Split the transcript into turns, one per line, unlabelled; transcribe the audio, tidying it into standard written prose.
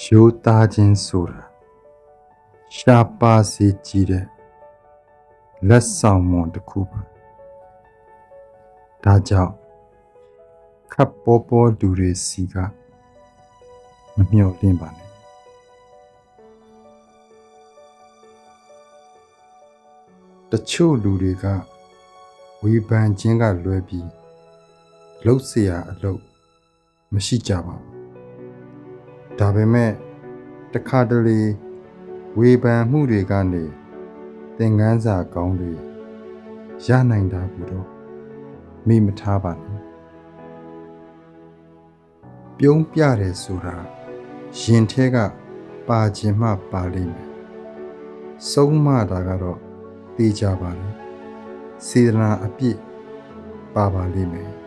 ရိုးသားခြင်းဆိုတာရှားပါးစေကြည့်တဲ့လက်ဆောင်မွန်တစ်ခုပါဒါကြောင့်ခပ်ပေါ်ပေါ်လူတွေစီကမမျှော်လင့်ပါနဲ့တချို့လူတွေကဝေဖန်ခြင်းကလွဲပြီးလှုပ်เสียအလုပ်မရှိကြပါဘူးဒါပေမဲ့တခါတလေဝေဖန်မှုတွေကနေသင်ခန်းစာကောင်းတွေရနိုင်တာကိုတော့မေ့မထားပါနဲ့ပြုံးပြတယ်ဆိုတာရင်ထဲကပါခြင်းမှပါလိမ့်မယ်ဆုံးမတာကတော့သိကြပါလေစေတနာအပြည့်ပါပါလိမ့်မယ်